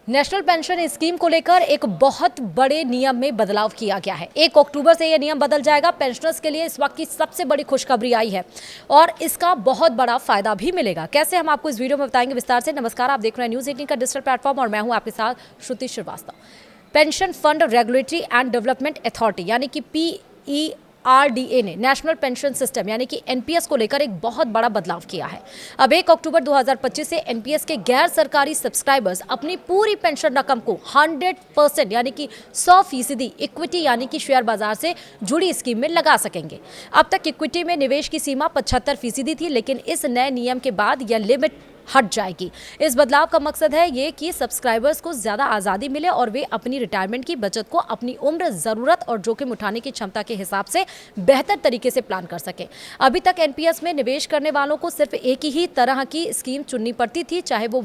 National pension scheme को लेकर एक बहुत बड़े नियम में बदलाव किया गया है। 1 अक्टूबर से यह नियम बदल जाएगा। पेंशनर्स के लिए इस वक्त की सबसे बड़ी खुशखबरी आई है और इसका बहुत बड़ा फायदा भी मिलेगा। कैसे, हम आपको इस वीडियो में बताएंगे विस्तार से। नमस्कार, आप देख रहे हैं न्यूज़ 18 का डिजिटल प्लेटफॉर्म और मैं हूं आपके साथ Shruti Srivastava. Pension fund regulatory and development authority यानी कि PERDA ने नेशनल पेंशन सिस्टम यानी कि एनपीएस को लेकर एक बहुत बड़ा बदलाव किया है। अब 1 अक्टूबर 2025 से एनपीएस के गैर सरकारी सब्सक्राइबर्स अपनी पूरी पेंशन रकम को 100% यानी कि 100% इक्विटी यानी कि शेयर बाजार से जुड़ी स्कीम में लगा सकेंगे। अब तक इक्विटी में निवेश की सीमा 75% थी, लेकिन इस नए नियम के बाद यह लिमिट हट जाएगी। इस बदलाव का मकसद है ये कि सब्सक्राइबर्स को ज्यादा आज़ादी मिले और वे अपनी रिटायरमेंट की बचत को अपनी उम्र, ज़रूरत और जोखिम उठाने की क्षमता के हिसाब से बेहतर तरीके से प्लान कर सके। अभी तक एनपीएस में निवेश करने वालों को सिर्फ एक ही तरह की स्कीम चुननी पड़ती थी, चाहे वो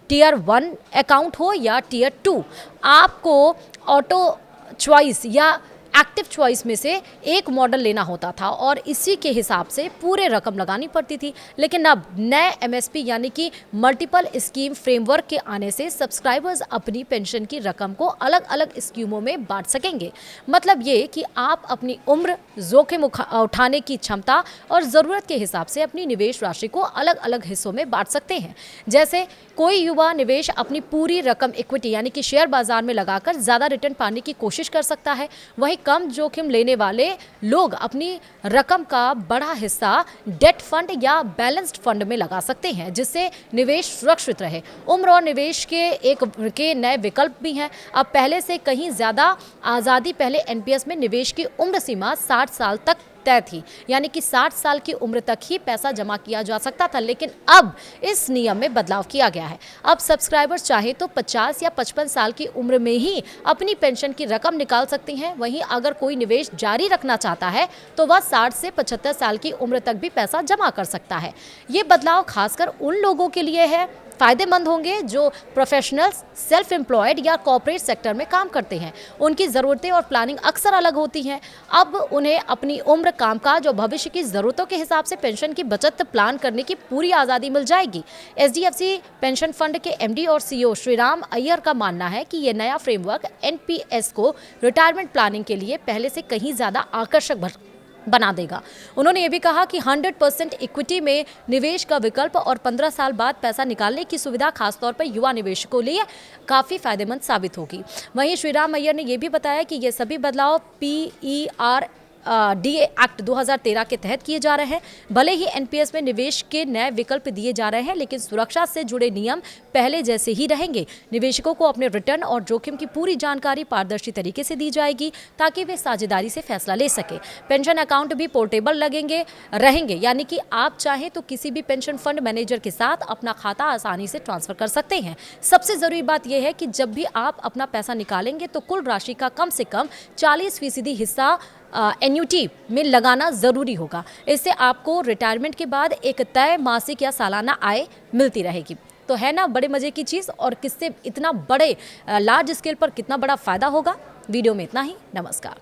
टियर 1 अकाउंट हो या टियर 2। आपको ऑटो चॉइस या एक्टिव चॉइस में से एक मॉडल लेना होता था और इसी के हिसाब से पूरे रकम लगानी पड़ती थी। लेकिन अब नए एमएसपी यानी कि मल्टीपल स्कीम फ्रेमवर्क के आने से सब्सक्राइबर्स अपनी पेंशन की रकम को अलग अलग स्कीमों में बांट सकेंगे। मतलब ये कि आप अपनी उम्र, जोखिम उठाने की क्षमता और ज़रूरत के हिसाब से अपनी निवेश राशि को अलग अलग हिस्सों में बांट सकते हैं। जैसे कोई युवा निवेश अपनी पूरी रकम इक्विटी यानी कि शेयर बाजार में लगाकर ज़्यादा रिटर्न पाने की कोशिश कर सकता है। वहीं कम जोखिम लेने वाले लोग अपनी रकम का बड़ा हिस्सा डेट फंड या बैलेंस्ड फंड में लगा सकते हैं, जिससे निवेश सुरक्षित रहे। उम्र और निवेश के नए विकल्प भी हैं। अब पहले से कहीं ज़्यादा आज़ादी। पहले एनपीएस में निवेश की उम्र सीमा 60 साल तक तय थी, यानी कि 60 साल की उम्र तक ही पैसा जमा किया जा सकता था। लेकिन अब इस नियम में बदलाव किया गया है। अब सब्सक्राइबर्स चाहे तो 50 या 55 साल की उम्र में ही अपनी पेंशन की रकम निकाल सकती हैं। वहीं अगर कोई निवेश जारी रखना चाहता है तो वह 60 से 75 साल की उम्र तक भी पैसा जमा कर सकता है। ये बदलाव खासकर उन लोगों के लिए है फायदेमंद होंगे जो प्रोफेशनल्स, सेल्फ एम्प्लॉयड या कॉर्पोरेट सेक्टर में काम करते हैं। उनकी ज़रूरतें और प्लानिंग अक्सर अलग होती हैं। अब उन्हें अपनी उम्र, कामकाज और भविष्य की ज़रूरतों के हिसाब से पेंशन की बचत प्लान करने की पूरी आज़ादी मिल जाएगी। एचडीएफसी पेंशन फंड के एमडी और सीईओ श्रीराम अय्यर का मानना है कि ये नया फ्रेमवर्क एनपीएस को रिटायरमेंट प्लानिंग के लिए पहले से कहीं ज़्यादा आकर्षक बना देगा। उन्होंने ये भी कहा कि 100% इक्विटी में निवेश का विकल्प और 15 साल बाद पैसा निकालने की सुविधा खासतौर पर युवा निवेशकों के लिए काफ़ी फायदेमंद साबित होगी। वहीं श्रीराम अय्यर ने यह भी बताया कि ये सभी बदलाव PERDA एक्ट 2013 के तहत किए जा रहे हैं। भले ही एनपीएस में निवेश के नए विकल्प दिए जा रहे हैं, लेकिन सुरक्षा से जुड़े नियम पहले जैसे ही रहेंगे। निवेशकों को अपने रिटर्न और जोखिम की पूरी जानकारी पारदर्शी तरीके से दी जाएगी ताकि वे साझेदारी से फैसला ले सके। पेंशन अकाउंट भी पोर्टेबल रहेंगे, यानी कि आप चाहें तो किसी भी पेंशन फंड मैनेजर के साथ अपना खाता आसानी से ट्रांसफर कर सकते हैं। सबसे जरूरी बात यह है कि जब भी आप अपना पैसा निकालेंगे तो कुल राशि का कम से कम 40% हिस्सा एन्युटी में लगाना ज़रूरी होगा। इससे आपको रिटायरमेंट के बाद एक तय मासिक या सालाना आय मिलती रहेगी। तो है ना बड़े मज़े की चीज़, और किससे इतना बड़े लार्ज स्केल पर कितना बड़ा फ़ायदा होगा। वीडियो में इतना ही। नमस्कार।